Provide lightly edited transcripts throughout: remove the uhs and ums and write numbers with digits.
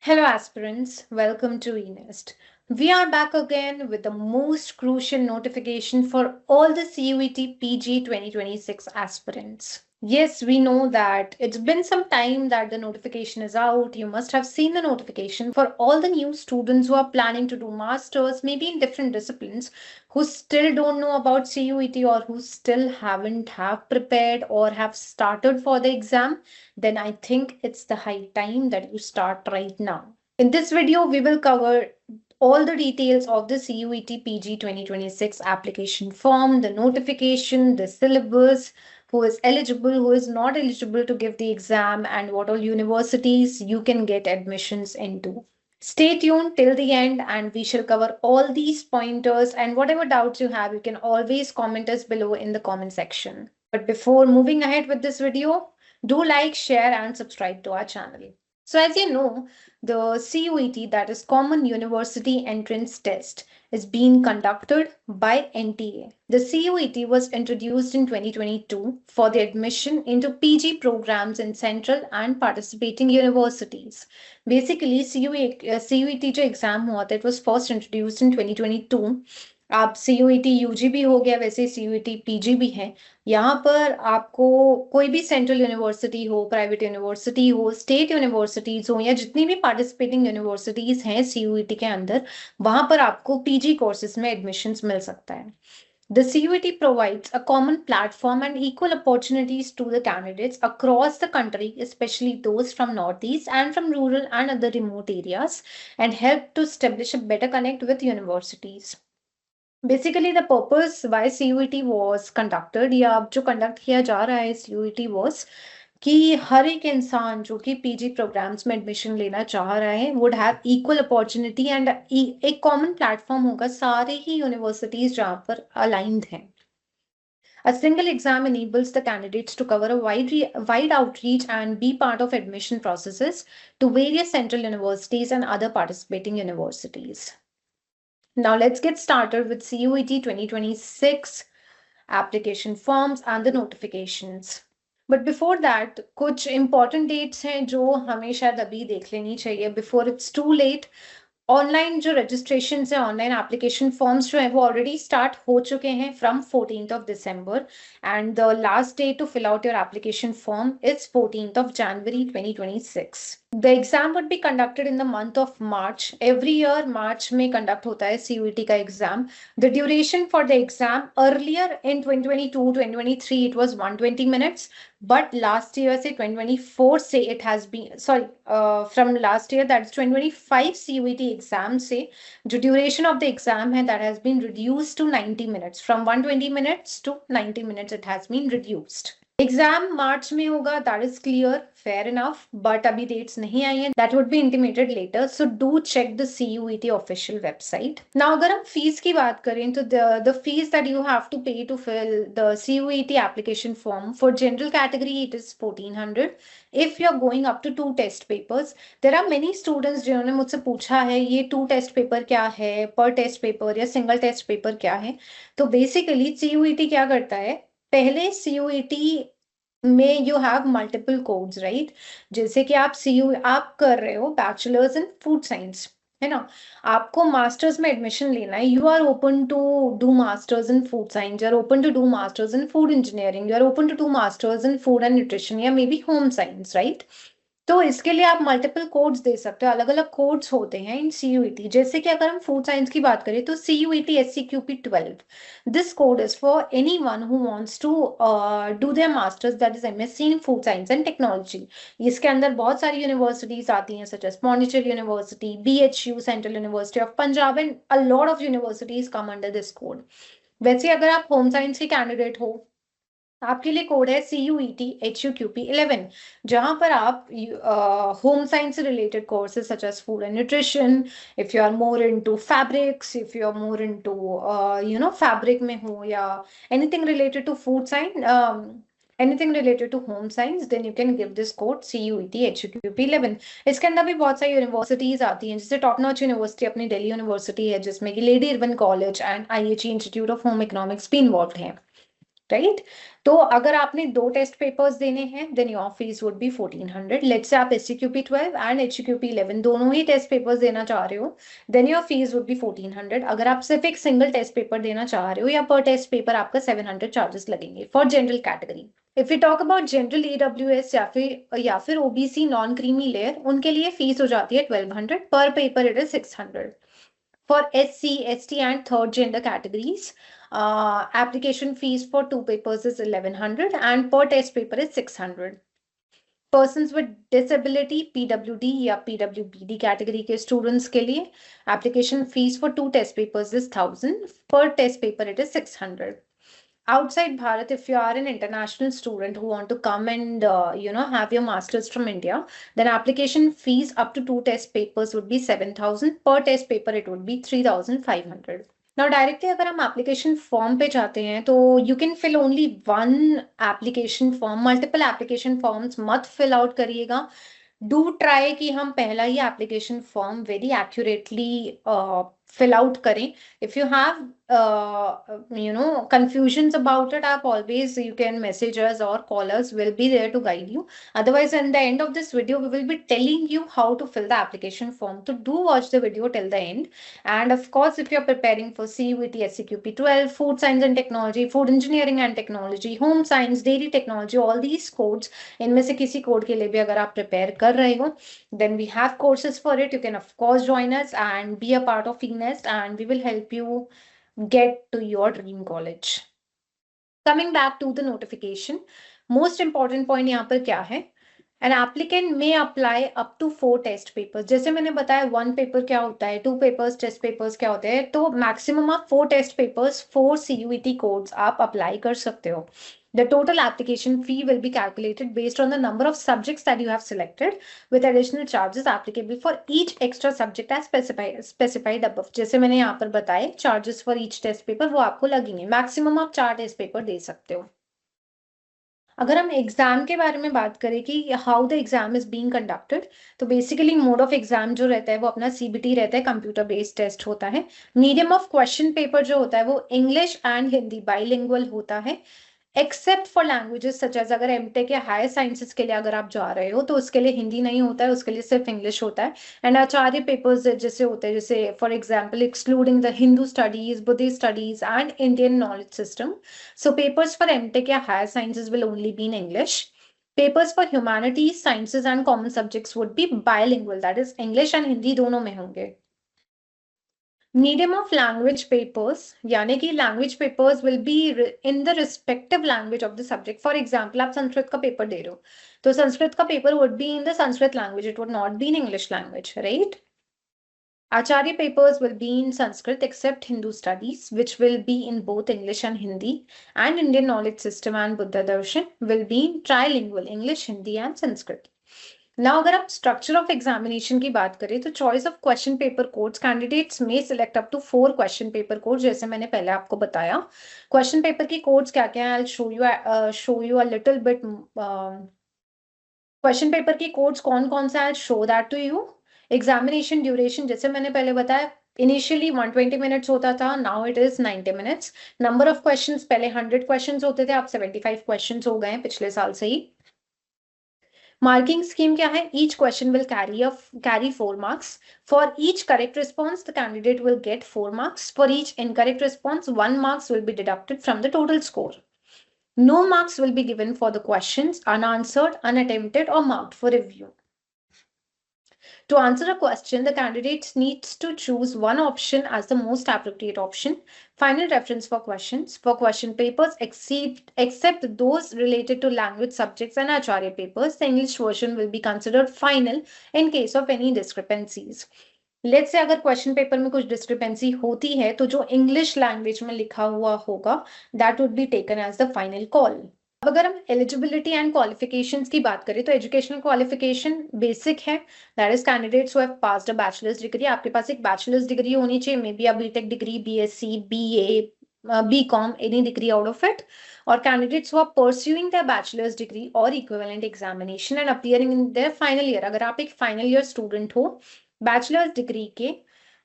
Hello, aspirants. Welcome to eNest. We are back again with the most crucial notification for all the CUET PG 2026 aspirants. Yes, we know that it's been some time that the notification is out. You must have seen the notification for all the new students who are planning to do masters, maybe in different disciplines, who still don't know about CUET or who still haven't have prepared or have started for the exam. Then I think it's the high time that you start right now. In this video, we will cover all the details of the CUET PG 2026 application form, the notification, the syllabus, who is eligible, who is not eligible to give the exam, and what all universities you can get admissions into. Stay tuned till the end and we shall cover all these pointers, and whatever doubts you have, you can always comment us below in the comment section. But before moving ahead with this video, do like, share, and subscribe to our channel. So, as you know, the CUET, that is Common University Entrance Test, is being conducted by NTA. The CUET was introduced in 2022 for the admission into PG programs in central and participating universities. Basically, CUET जो exam हुआ था, it was first introduced in 2022. अब CUET UG भी हो गया, वैसे CUET PG भी है। यहाँ पर आपको कोई भी सेंट्रल यूनिवर्सिटी हो, प्राइवेट यूनिवर्सिटी हो, स्टेट यूनिवर्सिटीज हो या जितनी भी पार्टिसिपेटिंग यूनिवर्सिटीज हैं CUET के अंदर, वहां पर आपको PG कोर्सेज में एडमिशन्स मिल सकता है. The CUET provides a common platform and equal opportunities to the candidates across the country, especially those from Northeast and from rural and other remote areas, and help to establish a better connect with universities. Basically, the purpose why CUET was conducted या अब जो conduct किया जा रहा है CUET was कि हर एक इंसान जो कि PG प्रोग्राम्स में एडमिशन लेना चाह रहा है would have equal opportunity and एक कॉमन प्लेटफॉर्म होगा सारे ही यूनिवर्सिटीज जहाँ पर अलाइंड हैं. A single exam enables the candidates to cover a wide outreach and be part of admission processes to various central universities and other participating universities. Now let's get started with CUET 2026 application forms and the notifications. But before that, कुछ important dates हैं जो हमें शायद अभी देख लेनी चाहिए before it's too late. Online जो रजिस्ट्रेशन है, ऑनलाइन एप्लीकेशन फॉर्म्स जो है वो ऑलरेडी स्टार्ट हो चुके हैं from 14th of December and the last day to fill out your application form is 14th of January 2026. The exam would be conducted in the month of March. Every year March में conduct होता है CUET का exam. The duration for the exam earlier in 2022-2023 it was 120 minutes, but last year से 2024 से it has been from last year, that's 2025 CUET exam से जो duration of the exam है that has been reduced to 90 minutes. From 120 minutes to 90 minutes it has been reduced. Exam March में होगा, that is clear, fair enough, but अभी dates नहीं आई हैं, that would be intimated later, so do check the CUET official website. Now अगर हम fees की बात करें तो the fees that you have to pay to fill the CUET application form for general category it is 1400. If you are going up to 2 test papers, there are many students जिन्होंने मुझसे पूछा है ये 2 test paper क्या है, पर test paper या single test paper क्या है. तो बेसिकली CUET क्या करता है, पहले CUET में you have multiple codes, right. जैसे कि आप कर रहे हो बैचलर्स इन फूड साइंस, है ना. आपको मास्टर्स में एडमिशन लेना है, you are open to do masters in food science, you are open to do masters in food engineering, you are open to do masters in food and nutrition या maybe home science, right. तो इसके लिए आप multiple codes दे सकते हो, अलग अलग codes होते हैं इन CUET. जैसे कि अगर हम फूड साइंस की बात करें तो CUET SCQP 12, this code is for anyone who wants to do their masters, that is MSc in food science and technology. इसके अंदर बहुत सारी यूनिवर्सिटीज आती हैं such as Pondicherry university, BHU central university of Punjab and a lot of universities come under this code. वैसे अगर आप home science के कैंडिडेट हो, आपके लिए कोड है CUET HUQP 11, जहां पर आप होम साइंस से related courses such as food and nutrition, if you are more into fabrics, if you are more into fabric में हो या anything related to food science, anything related to home science, then you can give this code CUET HUQP 11. इसके अंदर भी बहुत सारी universities आती हैं, जैसे टॉप नॉच यूनिवर्सिटी अपनी दिल्ली यूनिवर्सिटी है जिसमें कि lady Irwin college and IHE institute of home economics भी इन्वॉल्व है. राइट। तो अगर आपने 2 टेस्ट पेपर्स देने हैं then your fees would be 1400। Let's say आप SCQP 12 एंड HCQP 11 दोनों ही टेस्ट पेपर्स देना चाह रहे हो then your fees would be 1400। अगर आप सिर्फ एक सिंगल टेस्ट पेपर देना चाह रहे हो या पर टेस्ट पेपर आपका 700 चार्जेस लगेंगे for general category. If you talk about general EWS या फिर OBC नॉन क्रीमी लेयर, उनके लिए फीस हो जाती है 1200 पर paper, it is 600। For SC, ST and third gender categories, application fees for 2 papers is 1100 and per test paper is 600. Persons with disability PWD या PWBD category के students के लिए application fees for 2 test papers is 1000, per test paper it is 600. Outside Bharat, if you are an international student who want to come and have your masters from India, then application fees up to 2 test papers would be 7,000, per test paper it would be 3,500. Now directly अगर हम application form पे जाते हैं तो you can fill only one application form, multiple application forms मत fill out करिएगा। Do try कि हम पहला ही application form very accurately fill out करें। If you have confusions about it, आप always you can message us or call us, will be there to guide you. Otherwise, in the end of this video we will be telling you how to fill the application form, so do watch the video till the end. And of course, if you're preparing for CUET, SCQP 12, food science and technology, food engineering and technology, home science, dairy technology, all these codes, इनमें से किसी code के लिए भी अगर आप prepare कर रहे हो then we have courses for it. You can of course join us and be a part of eNest and we will help you get to your dream college. Coming back to the notification, most important point यहाँ पर क्या है? An applicant may apply up to 4 test papers. जैसे मैंने बताया 1 paper क्या होता है, 2 पेपर्स टेस्ट पेपर्स क्या होते हैं, तो मैक्सिमम आप 4 टेस्ट पेपर्स 4 CUET कोड्स आप अप्लाई कर सकते हो। The total application fee will be calculated based on the number of subjects that you have selected, with additional charges applicable for each extra subject as specified above. जैसे मैंने यहाँ पर बताए charges for each test paper वो आपको लगेंगे। Maximum आप 4 test paper दे सकते हो। अगर हम एग्जाम के बारे में बात करें कि how the exam is being conducted, तो बेसिकली मोड ऑफ एग्जाम जो रहता है वो अपना CBT रहता है, कंप्यूटर बेस्ड टेस्ट होता है। मीडियम ऑफ क्वेश्चन पेपर जो होता है वो इंग्लिश एंड हिंदी बाइलिंगुअल होता है, except for languages such as अगर MTech या हायर साइंसेस के लिए अगर आप जा रहे हो तो उसके लिए हिंदी नहीं होता है, उसके लिए सिर्फ इंग्लिश होता है। एंड आचार्य पेपर्स जैसे होते हैं, जैसे for example excluding the Hindu studies, Buddhist studies and Indian knowledge system, so papers for MTech या higher sciences will only be in English. Papers for humanities, sciences and common subjects would be bilingual, that is English and Hindi दोनों में होंगे। Medium of language papers, यानी कि language papers will be in the respective language of the subject. For example, आप संस्कृत का paper दे रहे हो तो संस्कृत का paper would be in the Sanskrit language, it would not be in English language, right? Acharya papers will be in Sanskrit except Hindu studies, which will be in both English and Hindi, and Indian knowledge system and Buddha Darshan will be in trilingual English, Hindi and Sanskrit. Now, अगर आप structure of examination की बात करें तो choice of question paper codes, candidates may select up to 4 question paper codes, जैसे मैंने पहले आपको बताया। Question paper की codes क्या क्या हैं? I'll show you a little bit. Question paper की codes कौन कौन सा? I'll show that to you. Examination duration जैसे मैंने पहले बताया, इनिशियली 120 मिनट्स होता था, now it is 90 minutes. Number of questions पहले 100 क्वेश्चंस होते थे, अब 75 क्वेश्चंस हो गए हैं पिछले साल से ही। मार्किंग स्कीम क्या है? Each question will carry 4 marks. For each correct response the candidate will get 4 marks. For each incorrect response 1 marks will be deducted from the total score. No marks will be given for the questions unanswered, unattempted or marked for review. To answer a question, the candidate needs to choose one option as the most appropriate option. Final reference for questions. For question papers, except those related to language subjects and Acharya papers, the English version will be considered final in case of any discrepancies. Let's say अगर question paper में कुछ discrepancy होती है तो जो English language में लिखा हुआ होगा that would be taken as the final call. अब अगर हम एलिजिबिलिटी एंड क्वालिफिकेशंस की बात करें तो एजुकेशनल क्वालिफिकेशन बेसिक है, that is candidates who have passed a bachelor's degree. आपके पास एक बैचलर्स डिग्री होनी चाहिए, may be a BTech degree, BSc, BA, BCom, any degree out of it. और candidates who are pursuing their bachelor's degree और equivalent examination and appearing in their final year, अगर आप एक फाइनल ईयर स्टूडेंट हो bachelor's degree के,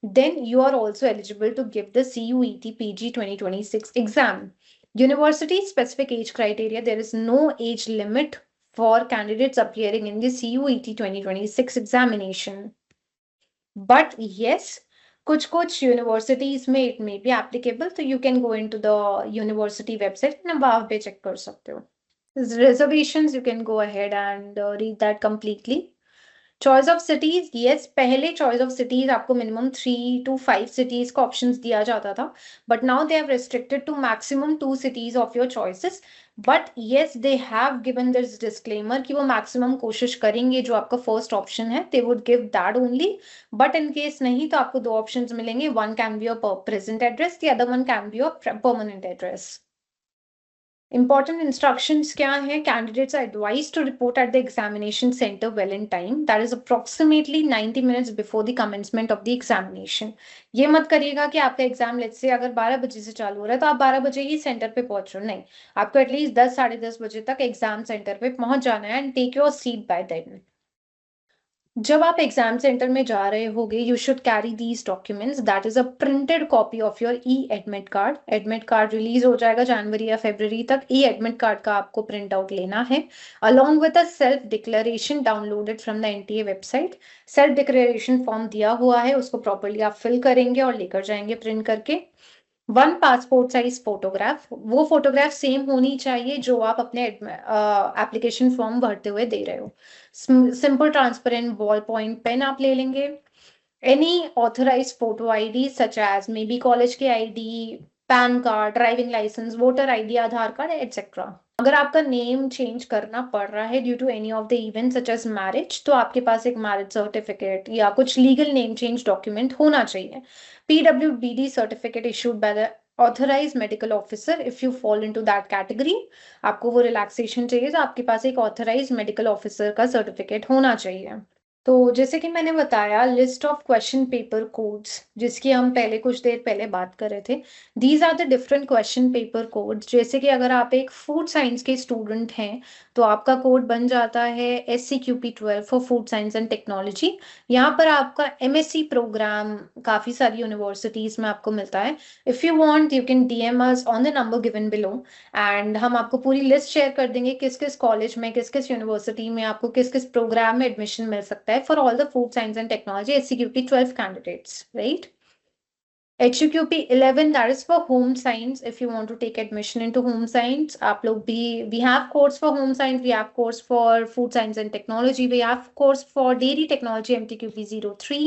then you are also eligible to give the CUET PG 2026 exam. University specific age criteria, there is no age limit for candidates appearing in the CUET 2026 examination. But yes, कुछ universities में it may be applicable, so you can go into the university website and वहाँ पे check कर सकते हो. Reservations, you can go ahead and read that completely. Choice of cities, yes, पहले choice of cities आपको minimum 3 to 5 cities का options दिया जाता था, but now they have restricted to maximum 2 cities of your choices. But yes, they have given this disclaimer कि वो maximum कोशिश करेंगे जो आपका फर्स्ट ऑप्शन है they would give that only. But in case नहीं तो आपको 2 ऑप्शंस मिलेंगे, one can be your present address, the other one can be your permanent address. Important instructions क्या है? Candidates are advised to report at the examination center well in time. That is approximately 90 minutes before the commencement of the examination. ये मत करिएगा कि आपका exam let's say अगर 12 बजे से चालू हो रहा है तो आप 12 बजे ही सेंटर पे पहुंच रहे हो. नहीं, आपको एटलीस्ट 10 साढ़े 10 बजे तक एग्जाम सेंटर पे पहुंच जाना है and take your seat by then. जब आप एग्जाम सेंटर में जा रहे होगे you should carry these documents. That is a printed copy of your e admit card. Admit card release हो जाएगा जनवरी या फरवरी तक. ई एडमिट कार्ड का आपको प्रिंट आउट लेना है along with a self declaration downloaded from the NTA website. Self declaration form दिया हुआ है, उसको प्रॉपरली आप फिल करेंगे और लेकर जाएंगे प्रिंट करके. 1 पासपोर्ट साइज फोटोग्राफ, वो फोटोग्राफ सेम होनी चाहिए जो आप अपने एप्लीकेशन फॉर्म भरते हुए दे रहे हो. Simple transparent ball point pen आप ले लेंगे. Any authorise photo ID such as may be college के ID, PAN card, driving licence, voter ID, Aadhaar card etcetera. अगर आपका नेम चेंज करना पड़ रहा है due to any of the event such as marriage तो आपके पास एक मैरिज सर्टिफिकेट या कुछ लीगल नेम चेंज डॉक्यूमेंट होना चाहिए. PWBD certificate issued by the authorized medical officer if you fall into that category. आपको वो रिलैक्सेशन चाहिए तो आपके पास एक ऑथराइज मेडिकल ऑफिसर का सर्टिफिकेट होना चाहिए. तो जैसे कि मैंने बताया list of question paper codes जिसकी हम पहले कुछ देर पहले बात कर रहे थे. These are the different question paper codes. जैसे कि अगर आप एक फूड साइंस के स्टूडेंट हैं तो आपका कोड बन जाता है SCQP 12 for food science and technology. यहाँ पर आपका MSc प्रोग्राम काफी सारी यूनिवर्सिटीज में आपको मिलता है. If you want you can DM us on the number given below and हम आपको पूरी लिस्ट शेयर कर देंगे किस किस कॉलेज में, किस किस यूनिवर्सिटी में आपको किस किस प्रोग्राम में एडमिशन मिल सकता है for all the food science and technology SCQP 12 candidates, right. HUQP 11, that is for home science. If you want to take admission into home science, आप लोग भी, we have course for home science, we have course for food science and technology, we have course for dairy technology MTQP 03,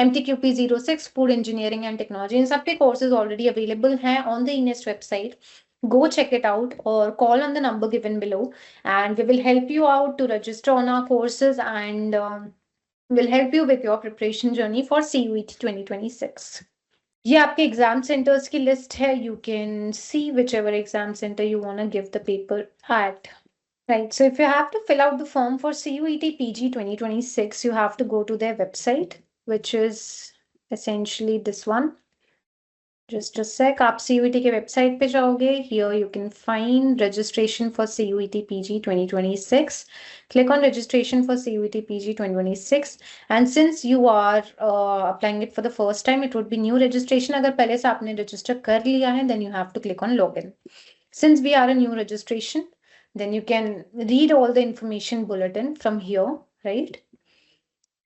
MTQP 06 food engineering and technology. इन सब के courses already available हैं on the INEST website. Go check it out or call on the number given below and we will help you out to register on our courses and will help you with your preparation journey for CUET 2026. ये आपके exam centers की list है. You can see whichever exam center you want to give the paper at. Right, so if you have to fill out the form for CUET PG 2026, you have to go to their website, which is essentially this one. Just a sec, आप CUET के website पे जाओगे. Here you can find registration for CUET PG 2026. Click on registration for CUET PG 2026. And since you are applying it for the first time, it would be new registration. अगर पहले से आपने register कर लिया है, then you have to click on login. Since we are a new registration, then you can read all the information bulletin from here, right?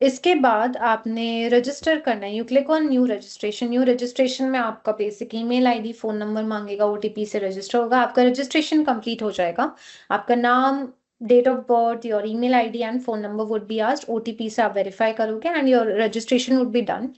इसके बाद आपने रजिस्टर करना है. You click on new registration. New registration में आपका basic email ID, phone number मांगेगा, OTP से register होगा. आपका रजिस्ट्रेशन कंप्लीट हो जाएगा. आपका नाम, date of birth, your email ID and phone number would be asked. OTP से आप वेरीफाई करोगे and your registration would be done.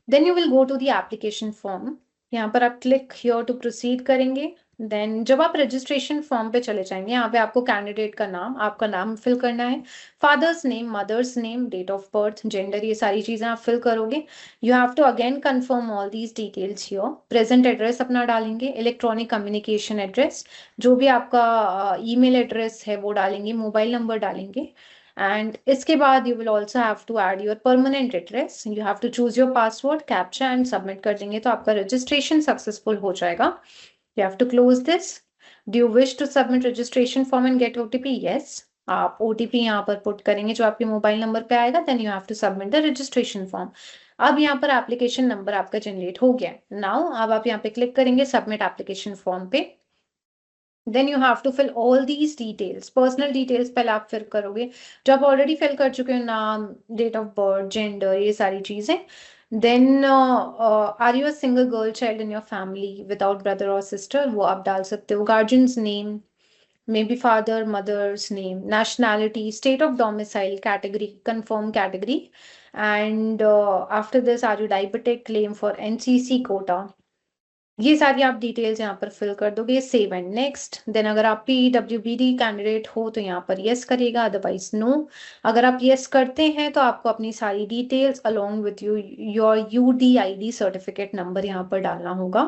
Then you will go to the application form. यहाँ पर आप क्लिक हियर टू प्रोसीड करेंगे. Then जब आप registration form पे चले जाएंगे यहाँ पे आपको कैंडिडेट का नाम, आपका नाम फिल करना है, father's name, mother's name, date of birth, gender, ये सारी चीजें आप फिल करोगे. You have to again confirm all these details here. Present address अपना डालेंगे, इलेक्ट्रॉनिक कम्युनिकेशन एड्रेस, जो भी आपका ईमेल एड्रेस है वो डालेंगे, मोबाइल नंबर डालेंगे. एंड इसके बाद you will also have to add your permanent address. You have to choose your password, captcha and submit कर देंगे तो आपका रजिस्ट्रेशन सक्सेसफुल हो जाएगा. You have to close this. Do you wish to submit registration form and get OTP? Yes. आप OTP यहाँ पर put करेंगे जो आपके मोबाइल नंबर पे आएगा. Then you have to submit the registration form. अब यहाँ पर एप्लीकेशन नंबर आपका जनरेट हो गया. नाउ अब आप यहाँ पे क्लिक करेंगे सबमिट एप्लीकेशन फॉर्म पे. Then you have to fill all these details, personal details पहले आप फिल करोगे, जो आप ऑलरेडी फिल कर चुके हो, नाम, डेट ऑफ बर्थ, जेंडर, ये सारी चीजें. Then are you a single girl child in your family without brother और सिस्टर, वो आप डाल सकते हो. Guardian's name, may be father mother's name, nationality, state of domicile, category, confirm category, and after this are you diabetic, claim for NCC quota. ये सारी आप details यहाँ पर फिल कर दोगे. Save and next. देन अगर आप PWBD कैंडिडेट हो तो यहाँ पर यस करिएगा, अदरवाइज नो. अगर आप यस करते हैं तो आपको अपनी सारी details along with your UDID certificate number यहाँ पर डालना होगा.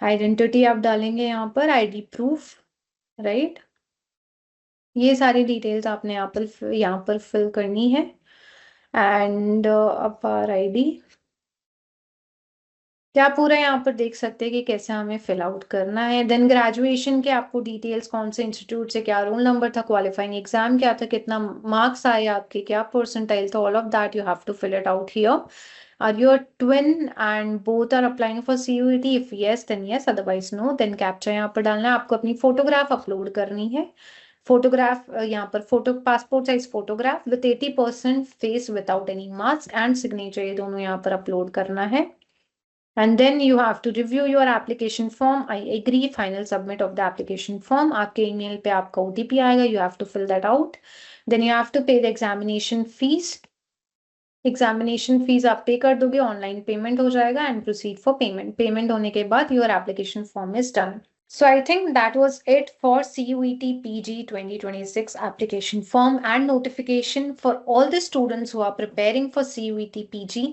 आइडेंटिटी आप डालेंगे यहाँ पर, ID प्रूफ, राइट. ये सारी डिटेल्स आपने यहाँ पर फिल करनी है. एंड अपार ID, क्या पूरा यहाँ पर देख सकते हैं कि कैसे हमें फिल आउट करना है. देन ग्रेजुएशन के आपको डिटेल्स, कौन से इंस्टीट्यूट से, क्या रोल नंबर था, क्वालिफाइंग एग्जाम क्या था, कितना मार्क्स आए आपके, क्या परसेंटाइल था, all of that you have to fill it out here. Are you a twin and both are applying for CUET? If yes then yes, otherwise no. Then captcha यहाँ पर डालना है. आपको अपनी फोटोग्राफ अपलोड करनी है. Photograph यहाँ पर photo, passport size photograph with 80% face without any mask and signature, ये दोनों यहाँ पर अपलोड करना है. And then you have to review your application form. I agree. Final submit of the application form. आपके email पे आपका OTP आएगा. You have to fill that out. Then you have to pay the examination fees. Examination fees आप पे कर दोगे, online payment हो जाएगा, and proceed for payment. Payment होने के बाद your application form is done. So I think that was it for CUET PG 2026 application form and notification for all the students who are preparing for CUET PG.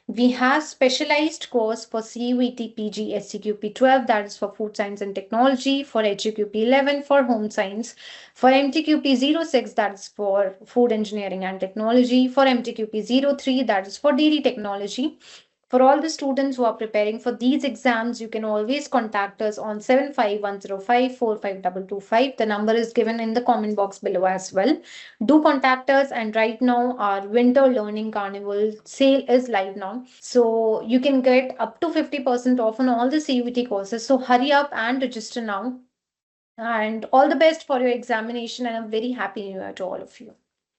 We have specialized course for CUET PG SCQP 12, that is for food science and technology, for HUQP 11 for home science, for MTQP 06 that is for food engineering and technology, for MTQP 03 that is for dairy technology. For all the students who are preparing for these exams, you can always contact us on 7510545225. The number is given in the comment box below as well. Do contact us, and right now our winter learning carnival sale is live now. So you can get up to 50% off on all the CUET courses. So hurry up and register now. And all the best for your examination, and a very happy new year to all of you.